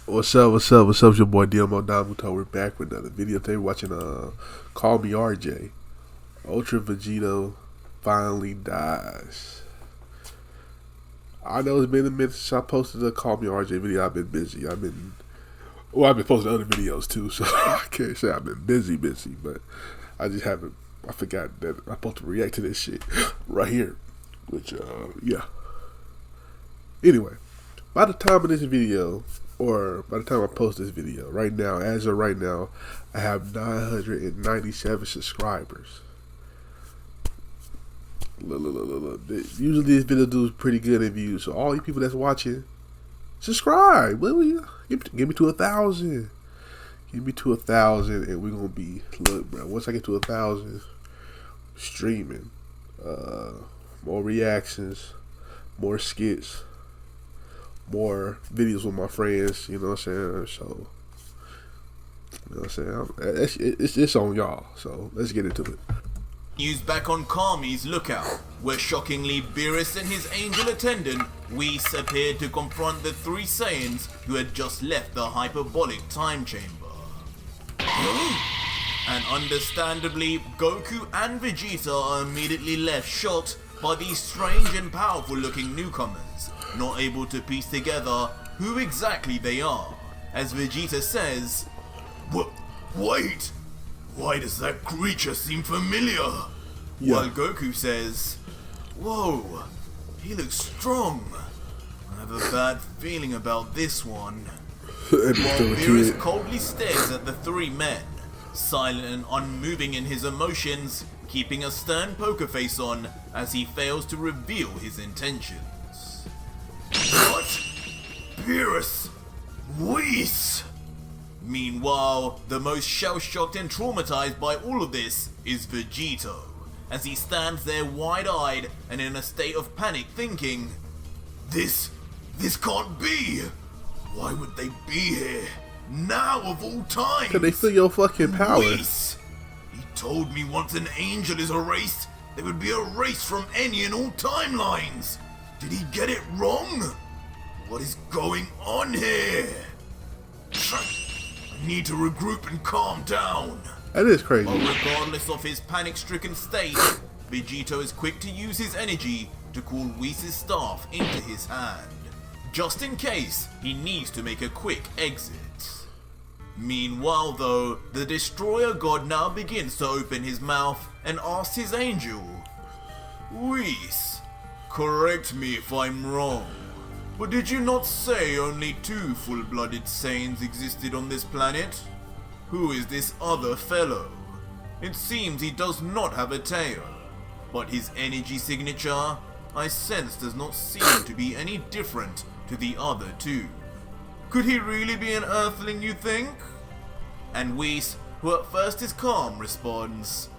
What's up? What's up? What's up? It's your boy Domuto. We're back with another video. Today we're watching CallMeArj. Ultra Vegito finally dies. I know it's been a minute since I posted a CallMeArj video. I've been busy. I've been posting other videos too, so I can't say I've been busy, but I just haven't. I forgot that I'm supposed to react to this shit right here. Which yeah. Anyway, by the time of this video, or by the time I post this video, right now, as of right now, I have 997 subscribers. Look. Usually this video does pretty good in views, so all you people that's watching, subscribe. Will you? Give me to 1,000. Give me to 1,000, and we're gonna be, look, bro. Once I get to 1,000, streaming, more reactions, more skits, more videos with my friends, you know what I'm saying? So, you know what I'm saying? It's on y'all, so let's get into it. News back on Kami's lookout, where shockingly Beerus and his angel attendant, Whis, appeared to confront the three Saiyans who had just left the hyperbolic time chamber. And understandably, Goku and Vegeta are immediately left shocked by these strange and powerful looking newcomers, not able to piece together who exactly they are, as Vegeta says, "Wait! Why does that creature seem familiar?" Yeah. While Goku says, "Whoa, he looks strong. I have a bad feeling about this one." While Beerus coldly stares at the three men, silent and unmoving in his emotions, keeping a stern poker face on as he fails to reveal his intentions. What? Beerus? Whis? Meanwhile, the most shell-shocked and traumatized by all of this is Vegito, as he stands there wide-eyed and in a state of panic thinking, This can't be! Why would they be here? Now of all times! Can they feel your fucking power? Whis! He told me once an angel is erased, they would be erased from any and all timelines! Did he get it wrong? What is going on here? I need to regroup and calm down. That is crazy. But regardless of his panic-stricken state, Vegito is quick to use his energy to call Whis' staff into his hand, just in case he needs to make a quick exit. Meanwhile though, the Destroyer God now begins to open his mouth and asks his angel, "Whis, correct me if I'm wrong, but did you not say only two full-blooded Saiyans existed on this planet? Who is this other fellow? It seems he does not have a tail, but his energy signature, I sense, does not seem to be any different to the other two. Could he really be an Earthling, you think?" And Whis, who at first is calm, responds,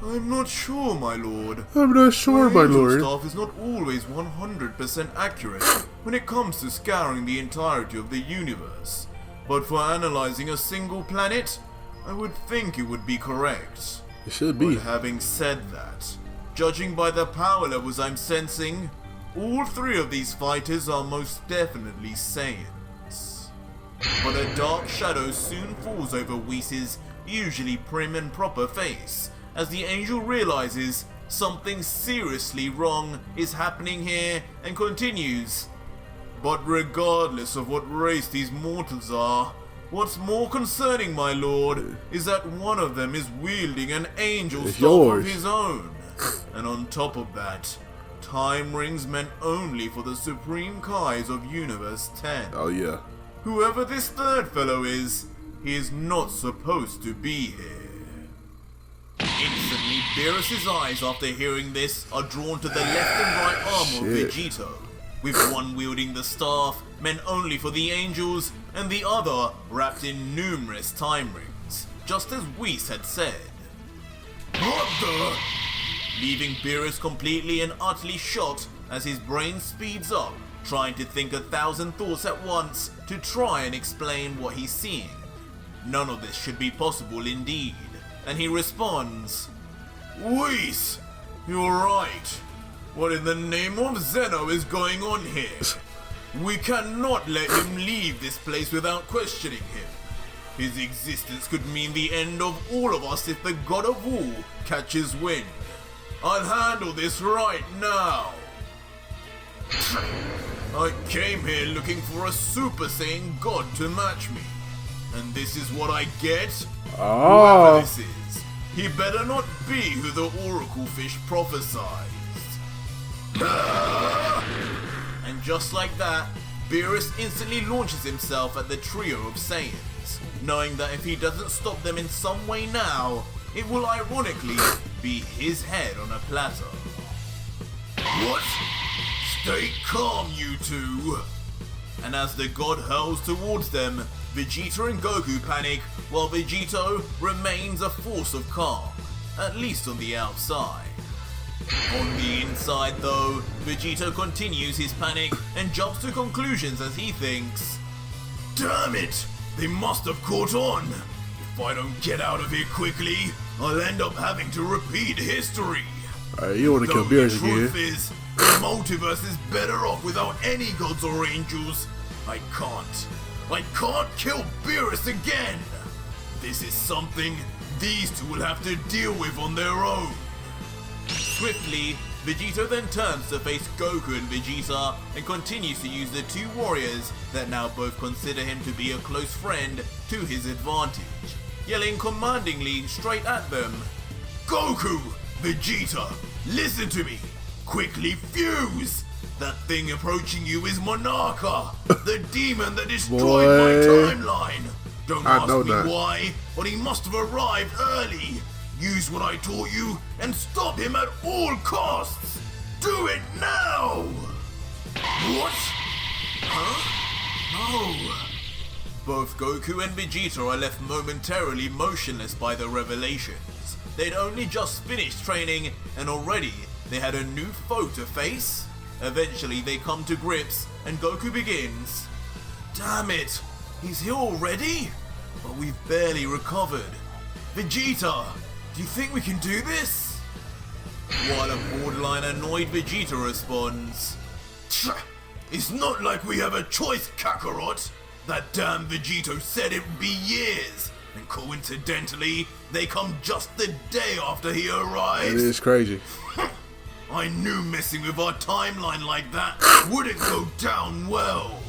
"I'm not sure, my lord. I'm not sure, my angel lord. staff is not always 100% accurate when it comes to scouring the entirety of the universe. But for analyzing a single planet, I would think it would be correct. It should be. But having said that, judging by the power levels I'm sensing, all three of these fighters are most definitely Saiyans." But a dark shadow soon falls over Whis' usually prim and proper face, as the angel realizes something seriously wrong is happening here and continues, "But regardless of what race these mortals are, what's more concerning, my lord, is that one of them is wielding an angel It's staff of yours. his own. And on top of that, time rings meant only for the Supreme Kais of Universe 10. Oh yeah. Whoever this third fellow is, he is not supposed to be here." Instantly, Beerus' eyes after hearing this are drawn to the left and right arm of Shit. Vegito, with one wielding the staff meant only for the angels, and the other wrapped in numerous time rings, just as Whis had said. What the? Leaving Beerus completely and utterly shocked as his brain speeds up, trying to think 1,000 thoughts at once to try and explain what he's seeing. None of this should be possible indeed, and he responds, "Whis, you're right. What in the name of Zeno is going on here? We cannot let him leave this place without questioning him. His existence could mean the end of all of us if the God of War catches wind. I'll handle this right now. I came here looking for a Super Saiyan God to match me. And this is what I get? Whoever this is, he better not be who the Oracle Fish prophesied. And just like that, Beerus instantly launches himself at the trio of Saiyans, knowing that if he doesn't stop them in some way now, it will ironically be his head on a platter. What? Stay calm, you two! And as the god hurls towards them, Vegeta and Goku panic, while Vegito remains a force of calm, at least on the outside. On the inside though, Vegito continues his panic and jumps to conclusions as he thinks, damn it! They must have caught on! If I don't get out of here quickly, I'll end up having to repeat history! Alright, you wanna kill Beerus again? The truth is, the multiverse is better off without any gods or angels. I can't kill Beerus again! This is something these two will have to deal with on their own. Swiftly, Vegito then turns to face Goku and Vegeta and continues to use the two warriors that now both consider him to be a close friend to his advantage, yelling commandingly straight at them. Goku! Vegeta! Listen to me! Quickly fuse! That thing approaching you is Monarcha, the demon that destroyed my timeline! Don't ask me why, but he must have arrived early! Use what I taught you and stop him at all costs! Do it now! What? Huh? No. Both Goku and Vegeta are left momentarily motionless by the revelations. They'd only just finished training and already they had a new foe to face. Eventually they come to grips and Goku begins. Damn it! He's here already? But we've barely recovered. Vegeta! Do you think we can do this? While a borderline annoyed Vegeta responds, it's not like we have a choice, Kakarot. That damn Vegito said it would be years, and coincidentally, they come just the day after he arrives. It is crazy. I knew messing with our timeline like that wouldn't go down well.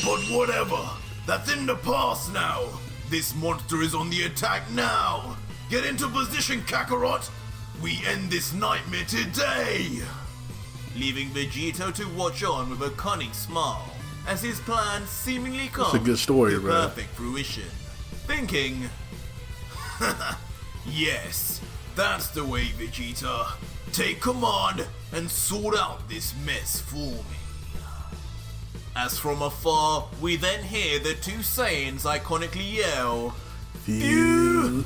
But whatever, that's in the past now. This monster is on the attack now. Get into position, Kakarot! We end this nightmare today! Leaving Vegito to watch on with a cunning smile, as his plan seemingly comes a good story, to man. perfect fruition. Thinking, yes, that's the way, Vegeta. Take command and sort out this mess for me. As from afar, we then hear the two Saiyans iconically yell, Fusion!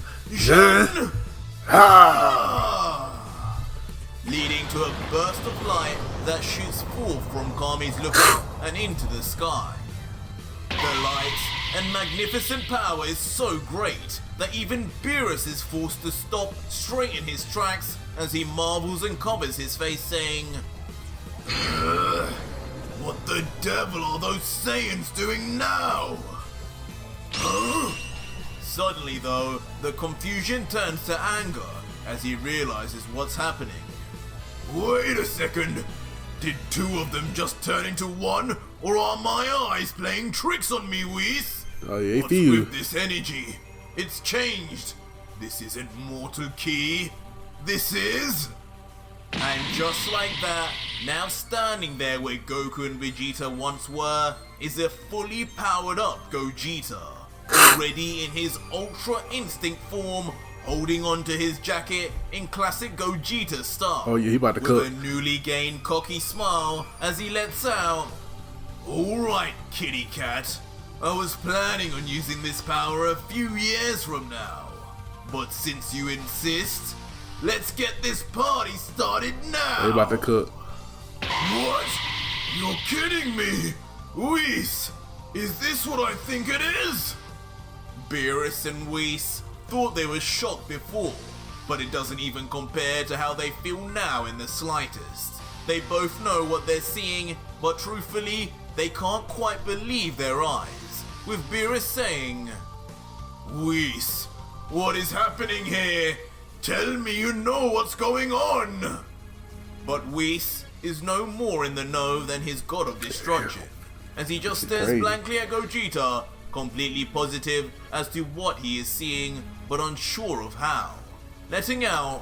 Leading to a burst of light that shoots forth from Kami's lookout and into the sky. The light and magnificent power is so great that even Beerus is forced to stop straight in his tracks as he marvels and covers his face saying, what the devil are those Saiyans doing now? Huh? Suddenly though, the confusion turns to anger as he realizes what's happening. Wait a second, did two of them just turn into one, or are my eyes playing tricks on me, Whis? Oh yeah, What's with this energy? It's changed. This isn't Mortal Key. This is... And just like that, now standing there where Goku and Vegeta once were, is a fully powered up Gogeta. Already in his Ultra Instinct form, holding onto his jacket in classic Gogeta style. Oh yeah, he about to cook. With a newly gained cocky smile as he lets out, alright kitty cat, I was planning on using this power a few years from now. But since you insist, let's get this party started now! He about to cook. What? You're kidding me! Whis, is this what I think it is? Beerus and Whis thought they were shocked before, but it doesn't even compare to how they feel now in the slightest. They both know what they're seeing, but truthfully, they can't quite believe their eyes, with Beerus saying, "Whis, what is happening here? Tell me you know what's going on." But Whis is no more in the know than his god of destruction, as he just stares blankly at Gogeta, completely positive as to what he is seeing, but unsure of how, letting out,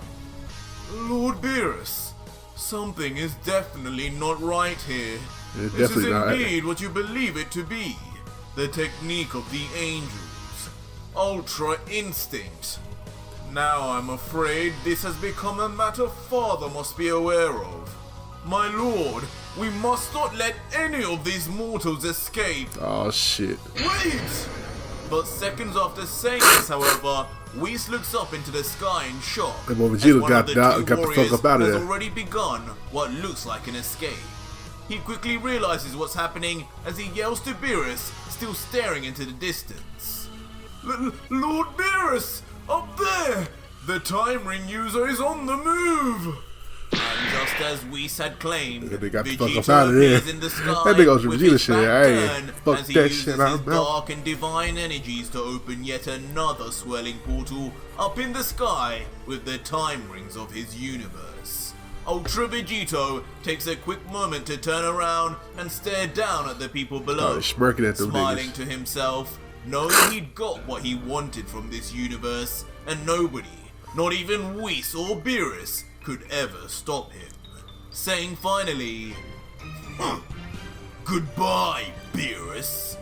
"Lord Beerus, something is definitely not right here. This is indeed what you believe it to be, the technique of the angels, Ultra Instinct. Now I'm afraid this has become a matter Father must be aware of. My lord, we must not let any of these mortals escape." Oh shit. Wait! But seconds after saying this, however, Whis looks up into the sky in shock. And when Vegito got the fuck up out of has there. already begun what looks like an escape. He quickly realizes what's happening as he yells to Beerus, still staring into the distance. "Lord Beerus! Up there! The time ring user is on the move!" And just as Whis had claimed, they got the fuck Vegito up out of there. appears in the sky That nigga was with Vegeta his shit. back Hey, turned fuck as he that uses shit. his I'm out. dark and divine energies to open yet another swirling portal up in the sky with the time rings of his universe. Ultra Vegito takes a quick moment to turn around and stare down at the people below, smirking at them smiling niggas. to himself, knowing he'd got what he wanted from this universe, and nobody, not even Whis or Beerus, could ever stop him. Saying finally, "Goodbye, Beerus.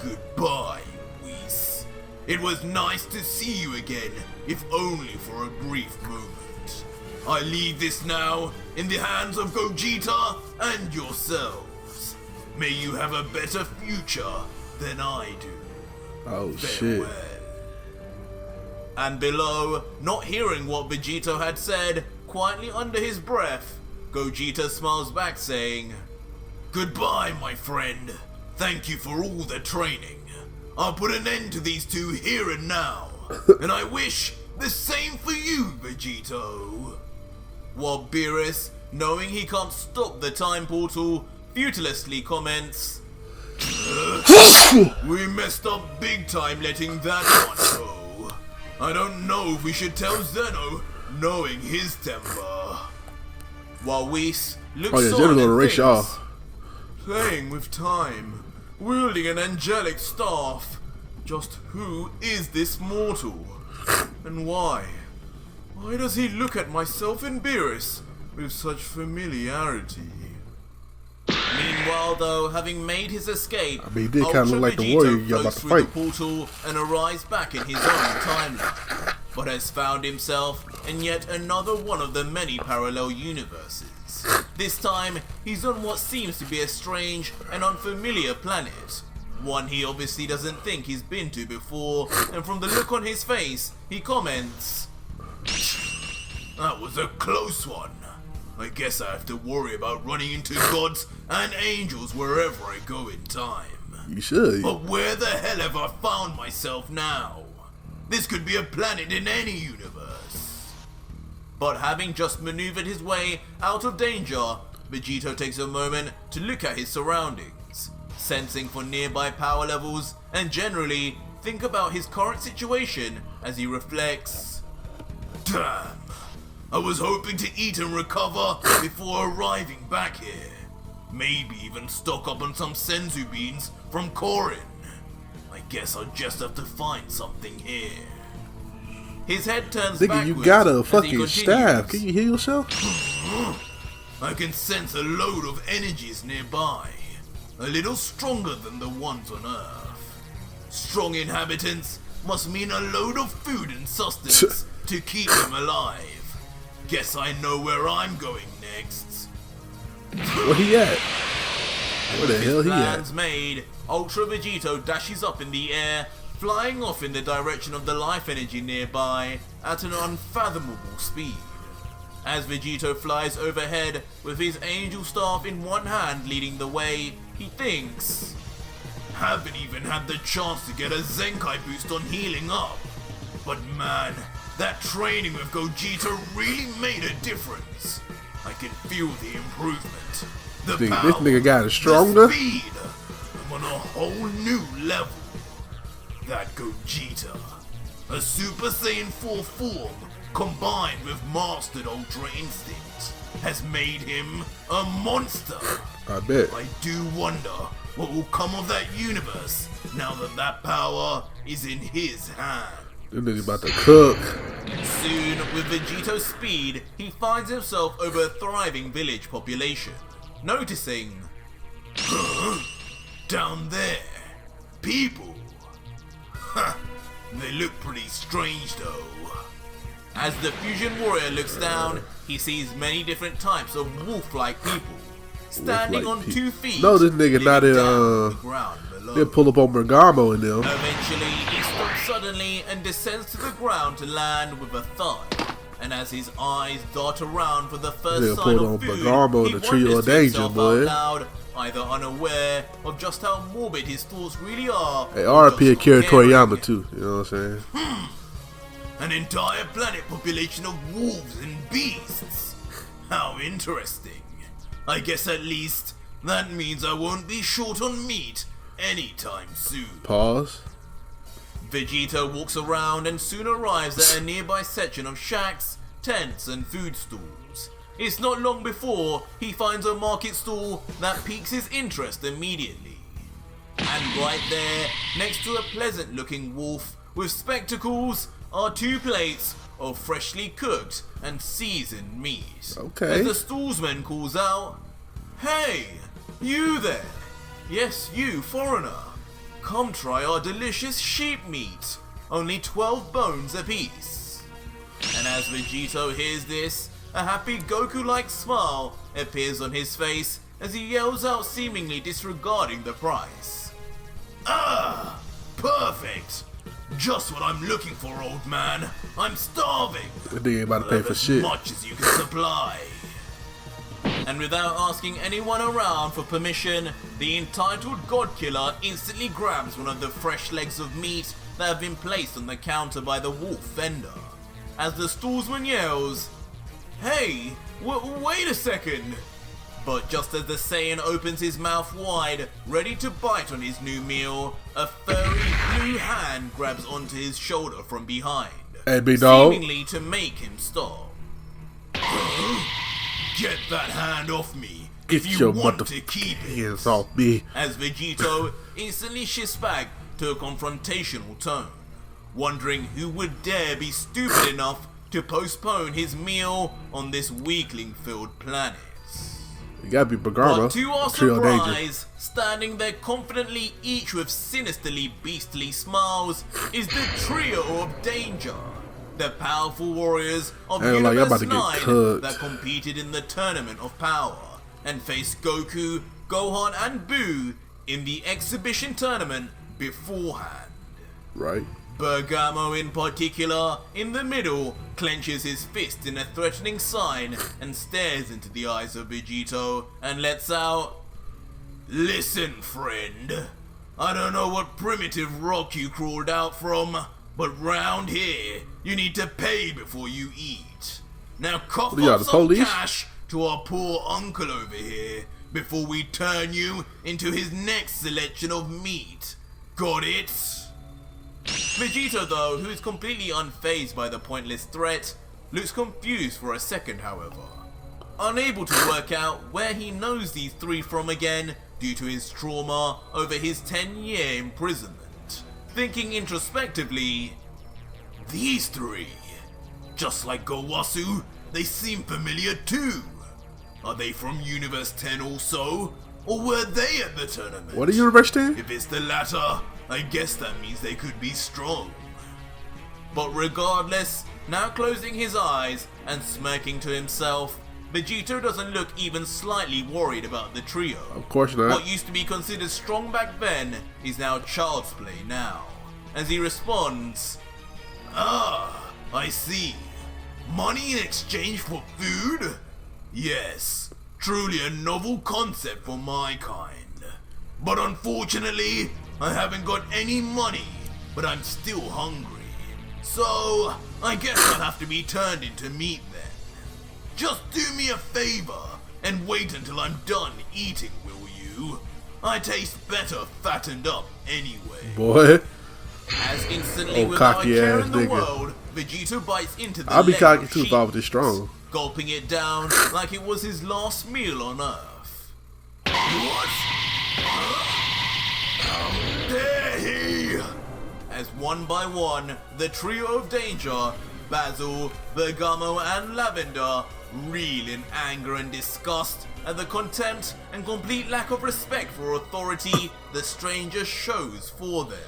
Goodbye, Whis. It was nice to see you again, if only for a brief moment. I leave this now in the hands of Gogeta and yourselves. May you have a better future than I do. Oh Farewell." shit. And below, not hearing what Vegito had said, quietly under his breath, Gogeta smiles back saying, "Goodbye, my friend. Thank you for all the training. I'll put an end to these two here and now. And I wish the same for you, Vegito." While Beerus, knowing he can't stop the time portal, futilously comments, "We messed up big time letting that one go. I don't know if we should tell Zeno, knowing his temper." While Whis looks Zeno's on gonna and erase thinks, y'all. playing with time, wielding an angelic staff. Just who is this mortal? And why? Why does he look at myself and Beerus with such familiarity? Meanwhile, though, having made his escape, I mean, he did kinda look like the warrior y'all about to through the fight. portal and arrives back in his own timeline, but has found himself in yet another one of the many parallel universes. This time, he's on what seems to be a strange and unfamiliar planet, one he obviously doesn't think he's been to before, and from the look on his face, he comments, "That was a close one. I guess I have to worry about running into gods and angels wherever I go in time. You should. But where the hell have I found myself now? This could be a planet in any universe." But having just maneuvered his way out of danger, Vegito takes a moment to look at his surroundings, sensing for nearby power levels, and generally think about his current situation as he reflects, "Damn, I was hoping to eat and recover before arriving back here. Maybe even stock up on some senzu beans from Korin. I guess I'll just have to find something here." His head turns Nigga, backwards you got a as he fucking continues, staff. Can you heal yourself? "I can sense a load of energies nearby, a little stronger than the ones on Earth. Strong inhabitants must mean a load of food and sustenance to keep them alive. Guess I know where I'm going next." Where he at? Where the hell he at? Plans made, Ultra Vegito dashes up in the air, flying off in the direction of the life energy nearby at an unfathomable speed. As Vegito flies overhead with his angel staff in one hand leading the way, he thinks, "Haven't even had the chance to get a Zenkai boost on healing up. But man, that training with Gogeta really made a difference. I can feel the improvement. The This power, nigga got it stronger. the speed. whole new level. That Gogeta, a Super Saiyan 4 form combined with mastered Ultra Instinct, has made him a monster. I bet. I do wonder what will come of that universe now that that power is in his hand. This nigga about to cook. Soon, with Vegito's speed, he finds himself over a thriving village population, noticing, down there, people. They look pretty strange though. As the fusion warrior looks down, he sees many different types of wolf-like people, standing on 2 feet. No, this nigga not in, the ground below. They pull up on Bergamo in them. Eventually, he stops suddenly and descends to the ground to land with a thud. And as his eyes dart around for the first sign of food, Bergamo, he the trio wonders of to danger, himself boy. out loud, either unaware of just how morbid his thoughts really are. Hey, RP Akira Toriyama too, you know what I'm saying? An entire planet population of wolves and beasts. How interesting. I guess at least that means I won't be short on meat anytime soon. Pause. Vegito walks around and soon arrives at a nearby section of shacks, tents and food stalls. It's not long before he finds a market stall that piques his interest immediately. And right there, next to a pleasant looking wolf with spectacles, are 2 plates of freshly cooked and seasoned meat. Okay. As the stallsman calls out, "Hey, you there? Yes, you, foreigner. Come try our delicious sheep meat. Only 12 bones apiece." And as Vegito hears this, a happy Goku-like smile appears on his face as he yells out, seemingly disregarding the price. "Ah, perfect. Just what I'm looking for, old man. I'm starving. That nigga ain't about to pay for As shit. much as you can supply." And without asking anyone around for permission, the entitled God Killer instantly grabs one of the fresh legs of meat that have been placed on the counter by the wolf vendor. As the stallsman yells, "Hey, wait a second!" But just as the Saiyan opens his mouth wide, ready to bite on his new meal, a furry blue hand grabs onto his shoulder from behind, Hey, big dog. seemingly to make him stop. "Get that hand off me if Get you your want to keep it." hands off me. As Vegito instantly shifts back to a confrontational tone, wondering who would dare be stupid enough to postpone his meal on this weakling-filled planet. You gotta be Bergamo. But to our Trio of danger. surprise, standing there confidently, each with sinisterly beastly smiles, is the trio of danger. The powerful warriors of Hey, like, I'm about Universe to get 9 cooked. that competed in the Tournament of Power and faced Goku, Gohan and Buu in the exhibition tournament beforehand. Right. Bergamo in particular, in the middle, clenches his fist in a threatening sign and stares into the eyes of Vegito and lets out, "Listen, friend. I don't know what primitive rock you crawled out from, but round here, you need to pay before you eat. Now cough What are y'all, up the some police? cash to our poor uncle over here before we turn you into his next selection of meat. Got it?" Vegito, though, who is completely unfazed by the pointless threat, looks confused for a second, however. Unable to work out where he knows these 3 from again due to his trauma over his 10-year imprisonment. Thinking introspectively, "These 3, just like Gowasu, they seem familiar too. Are they from Universe 10 also? Or were they at the tournament? What are you investing? If it's the latter, I guess that means they could be strong." But regardless, now closing his eyes and smirking to himself, Vegito doesn't look even slightly worried about the trio. Of course not. What used to be considered strong back then is now child's play now. As he responds, "Ah, I see. Money in exchange for food? Yes, truly a novel concept for my kind. But unfortunately, I haven't got any money, but I'm still hungry. So, I guess I'll have to be turned into meat then. Just do me a favor and wait until I'm done eating, will you? I taste better fattened up anyway. Boy. As instantly, Oh, without a cocky care ass in the nigga. world, Vegito bites into the I'll be leg cocky of too if sheep, I was this strong. gulping it down like it was his last meal on Earth. What? How dare he? As one by one, the trio of danger, Basil, Bergamo and Lavender, reel in anger and disgust at the contempt and complete lack of respect for authority the stranger shows for them.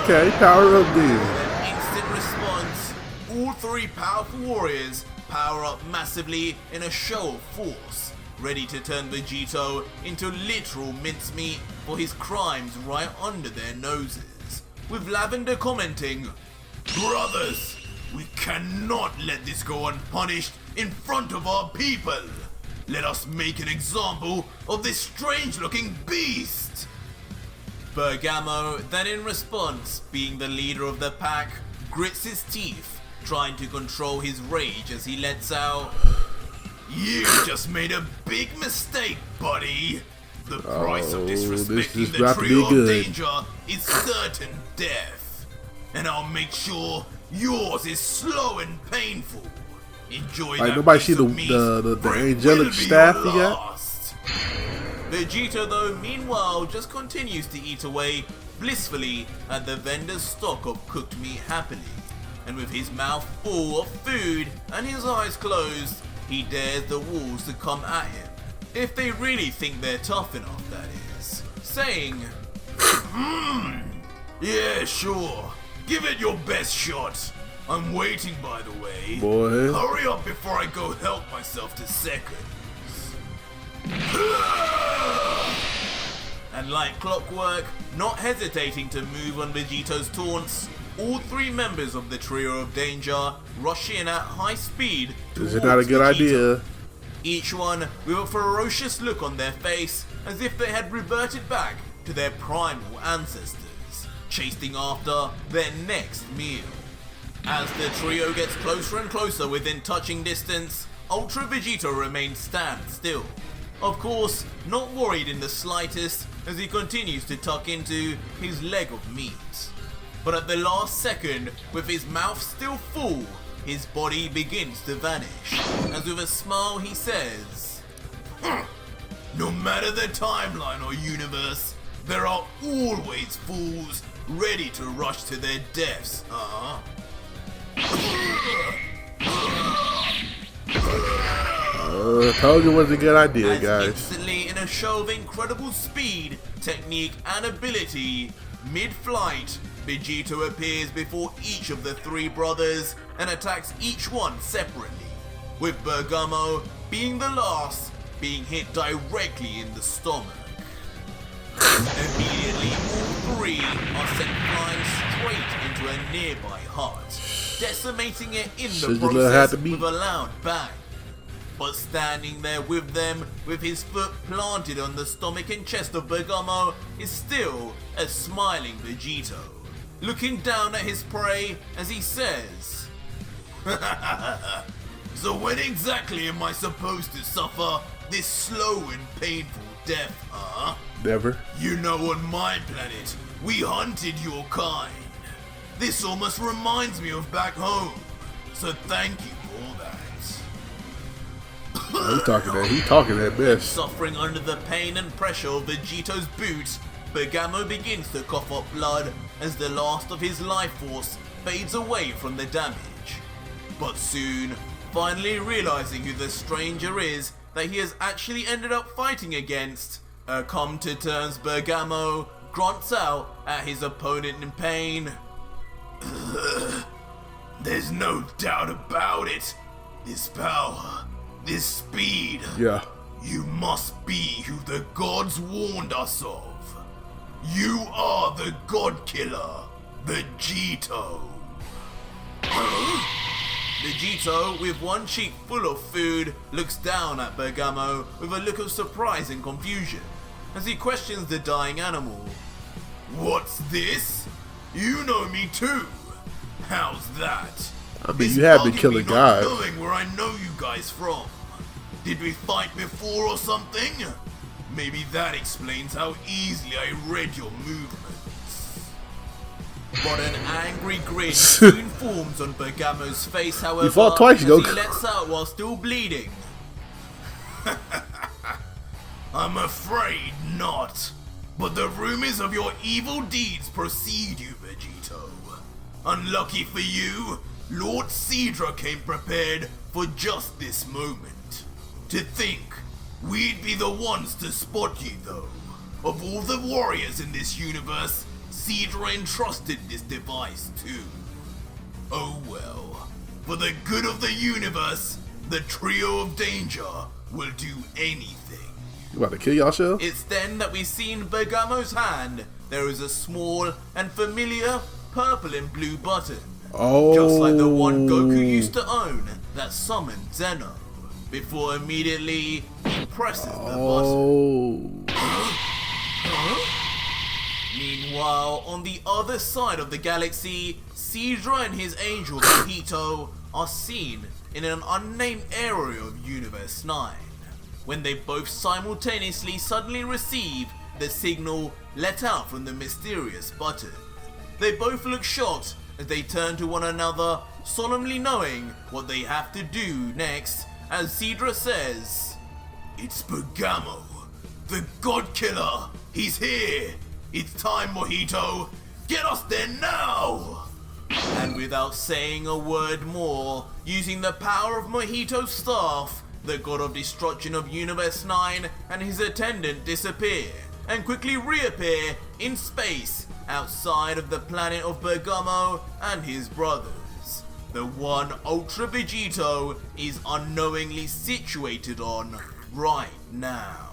Okay, power up then. An instant response, all three powerful warriors power up massively in a show of force, ready to turn Vegito into literal mincemeat for his crimes right under their noses. With Lavender commenting, "Brothers, we cannot let this go unpunished in front of our people. Let us make an example of this strange-looking beast." Bergamo, then in response, being the leader of the pack, grits his teeth, trying to control his rage as he lets out, "You just made a big mistake, buddy. The price of this disrespecting is the about to be trio of good. danger is certain death. And I'll make sure yours is slow and painful. Enjoy Like, that nobody piece see of meat, the for it angelic will be staff your he got? last." Vegito, though, meanwhile, just continues to eat away blissfully at the vendor's stock of cooked meat happily. And with his mouth full of food and his eyes closed, he dares the wolves to come at him. If they really think they're tough enough, that is. Saying, "Yeah, sure. Give it your best shot. I'm waiting, by the way. Boy. Hurry up before I go help myself to seconds." And like clockwork, not hesitating to move on Vegito's taunts, all three members of the trio of danger rush in at high speed Is towards it not a good Vegito. idea? Each one with a ferocious look on their face, as if they had reverted back to their primal ancestors, chasing after their next meal. As the trio gets closer and closer within touching distance, Ultra Vegito remains stand still. Of course, not worried in the slightest as he continues to tuck into his leg of meat. But at the last second, with his mouth still full, his body begins to vanish, as with a smile he says, "No matter the timeline or universe, there are always fools ready to rush to their deaths, huh?" Told you it was a good idea, As guys. instantly, in a show of incredible speed, technique, and ability, mid-flight, Vegito appears before each of the three brothers and attacks each one separately, with Bergamo being the last, being hit directly in the stomach. Immediately, all three are sent flying straight into a nearby hut, decimating it in the Should've let her have process the meat. with a loud bang. But standing there with them, with his foot planted on the stomach and chest of Bergamo, is still a smiling Vegito, looking down at his prey as he says, "So when exactly am I supposed to suffer this slow and painful death, huh? Never. You know, on my planet, we hunted your kind. This almost reminds me of back home, so thank you for all that." He talking that best. Suffering under the pain and pressure of Vegito's boot, Bergamo begins to cough up blood as the last of his life force fades away from the damage. But soon, finally realizing who the stranger is that he has actually ended up fighting against, a come-to-terms Bergamo grunts out at his opponent in pain. "There's no doubt about it. This power, this speed. Yeah. You must be who the gods warned us of. You are the god killer, Vegito." Vegito, with one cheek full of food, looks down at Bergamo with a look of surprise and confusion as he questions the dying animal. "What's this? You know me too. How's that?" I mean, It's you have been bugging killing me not guys. knowing where I know you guys from. Did we fight before or something? Maybe that explains how easily I read your movements. But an angry grin soon forms on Bergamo's face, however, You fought twice, as Goku. he lets out while still bleeding. I'm afraid not. But the rumors of your evil deeds precede you, Vegito. Unlucky for you, Lord Cedra came prepared for just this moment. To think we'd be the ones to spot you, though. Of all the warriors in this universe, Cedra entrusted this device to. Oh well. For the good of the universe, the trio of danger will do anything. You about to kill yourself? It's then that we see in Bergamo's hand there is a small and familiar purple and blue button. Oh. Just like the one Goku used to own that summoned Zeno. Before immediately he presses the button. Meanwhile, on the other side of the galaxy, Cedra and his angel Vegito are seen in an unnamed area of Universe 9, when they both simultaneously suddenly receive the signal let out from the mysterious button. They both look shocked as they turn to one another, solemnly knowing what they have to do next, as Cedra says, "It's Bergamo, the God Killer. He's here. It's time, Mojito. Get us there now!" And without saying a word more, using the power of Mojito's staff, the God of Destruction of Universe 9 and his attendant disappear and quickly reappear in space outside of the planet of Bergamo and his brothers. The one Ultra Vegito is unknowingly situated on right now.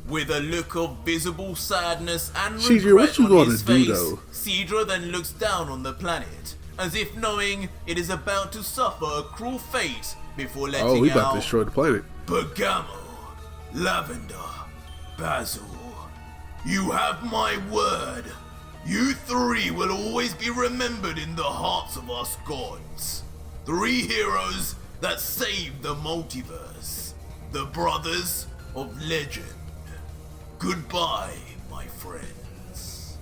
With a look of visible sadness and Cedra, regret what you on gonna his do, face, though? Cedra then looks down on the planet, as if knowing it is about to suffer a cruel fate before letting Oh, we about out to destroy the planet. Bergamo, Lavender, Basil, you have my word. You three will always be remembered in the hearts of us gods. 3 heroes that saved the multiverse. The brothers of legend. Goodbye, my friends.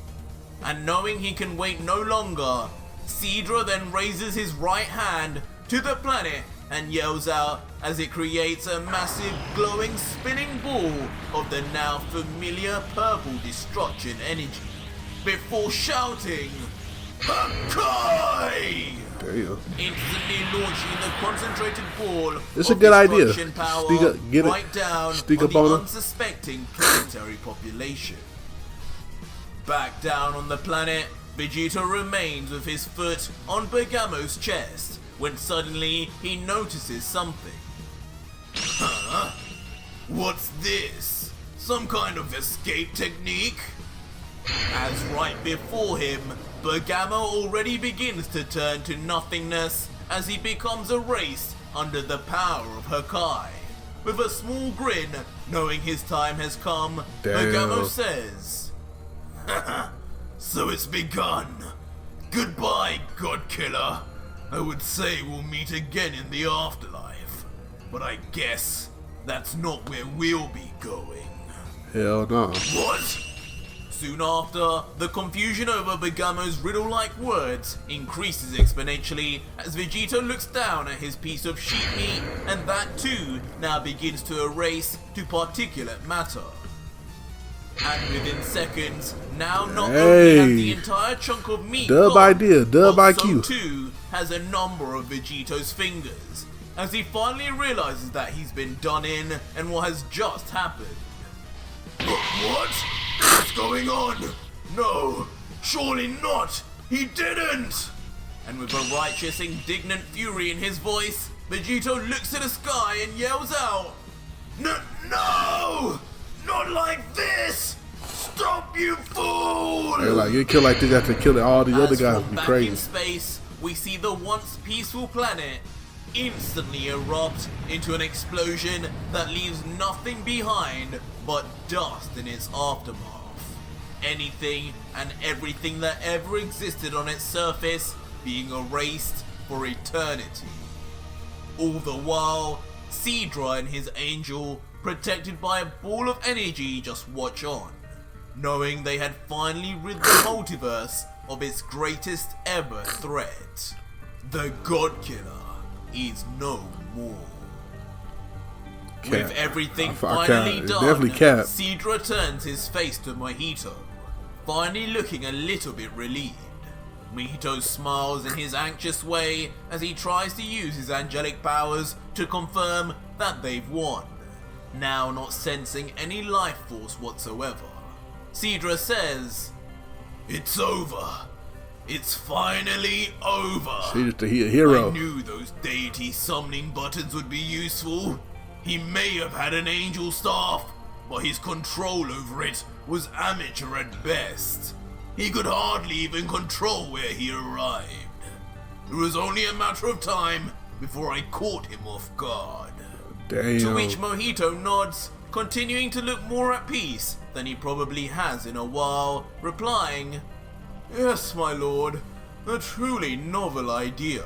And knowing he can wait no longer, Cedra then raises his right hand to the planet and yells out as it creates a massive glowing spinning ball of the now familiar purple destruction energy, before shouting, "Hakai!" Damn. Instantly launching the concentrated ball It's a of good idea. destruction power Sneak up, get it. right down Sneak on up the on 'em. unsuspecting planetary population. Back down on the planet, Vegito remains with his foot on Bergamo's chest when suddenly he notices something. Huh? What's this? Some kind of escape technique? As right before him, Bergamo already begins to turn to nothingness as he becomes erased under the power of Hakai. With a small grin, knowing his time has come, Damn. Bergamo says, "So it's begun. Goodbye, God Killer. I would say we'll meet again in the afterlife, but I guess that's not where we'll be going." Hell no. What? Soon after, the confusion over Bergamo's riddle-like words increases exponentially as Vegito looks down at his piece of sheep meat, and that too now begins to erase to particulate matter. And within seconds, now not only has the entire chunk of meat Dub gone, idea, dub but IQ. so too has a number of Vegito's fingers, as he finally realizes that he's been done in and what has just happened. What? What's going on? No, surely not! He didn't! And with a righteous, indignant fury in his voice, Vegito looks at the sky and yells out, No! Not like this! Stop, you fool! Hey, like, you kill like this after killing all the other As guys from would be back crazy. in space, we see the once peaceful planet instantly erupt into an explosion that leaves nothing behind but dust in its aftermath. Anything and everything that ever existed on its surface being erased for eternity. All the while, Seadra and his angel, protected by a ball of energy, just watch on, knowing they had finally rid the multiverse of its greatest ever threat. The God Killer is no more. Cap. With everything I finally it's done, definitely Cap. Seadra turns his face to Vegito, finally looking a little bit relieved. Vegito smiles in his anxious way as he tries to use his angelic powers to confirm that they've won, now not sensing any life force whatsoever. Seadra says, "It's over. It's finally over. He's a hero. I knew those deity summoning buttons would be useful. He may have had an angel staff, but his control over it was amateur at best. He could hardly even control where he arrived. It was only a matter of time before I caught him off guard." Damn. To which Vegito nods, continuing to look more at peace than he probably has in a while, replying, "Yes, my lord, a truly novel idea.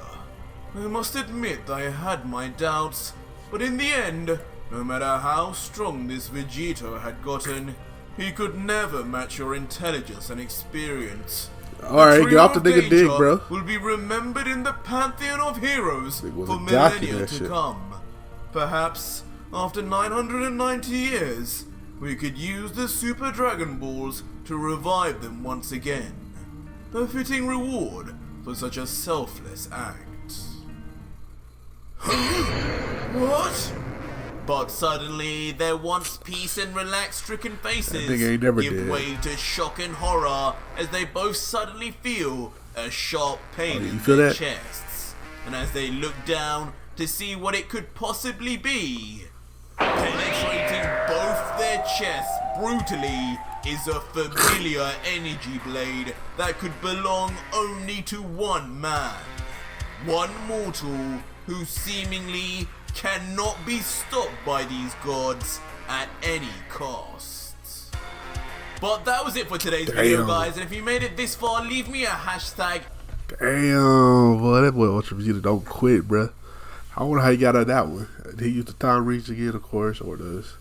I must admit I had my doubts, but in the end, no matter how strong this Vegito had gotten, he could never match your intelligence and experience. Alright, get off the nigga dick, bro. Will be remembered in the pantheon of heroes was for a millennia that to shit. come. Perhaps, after 990 years, we could use the Super Dragon Balls to revive them once again. A fitting reward for such a selfless act." What? But suddenly, their once peace and relaxed-stricken faces That nigga ain't never give dead. way to shock and horror as they both suddenly feel a sharp pain you in feel their that? chests. And as they look down to see what it could possibly be, penetrating both their chests brutally is a familiar energy blade that could belong only to one man. One mortal who seemingly cannot be stopped by these gods at any cost. But that was it for today's video, Damn. guys, and if you made it this far, leave me a hashtag. Damn, boy, that boy Ultra Vegeta don't quit, bruh. I wonder how he got out of that one. Did he use the time rings again, of course, or does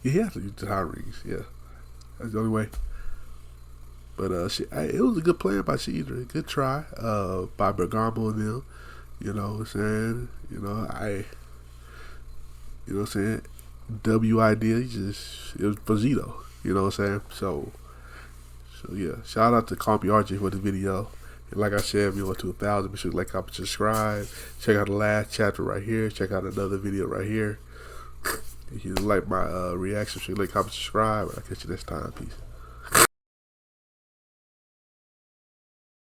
he has to use the time rings? Yeah, that's the only way. But it was a good plan by Seadra, good try by Bergamo and them. You know what I'm saying? You know what I'm saying? W idea, it was Vegito. You know what I'm saying? So yeah, shout out to CallMeArj for the video. And like I said, we went to 1,000. Be sure to like, comment, subscribe. Check out the last chapter right here. Check out another video right here. If you like my reaction, be sure to like, comment, subscribe. I'll catch you next time. Peace.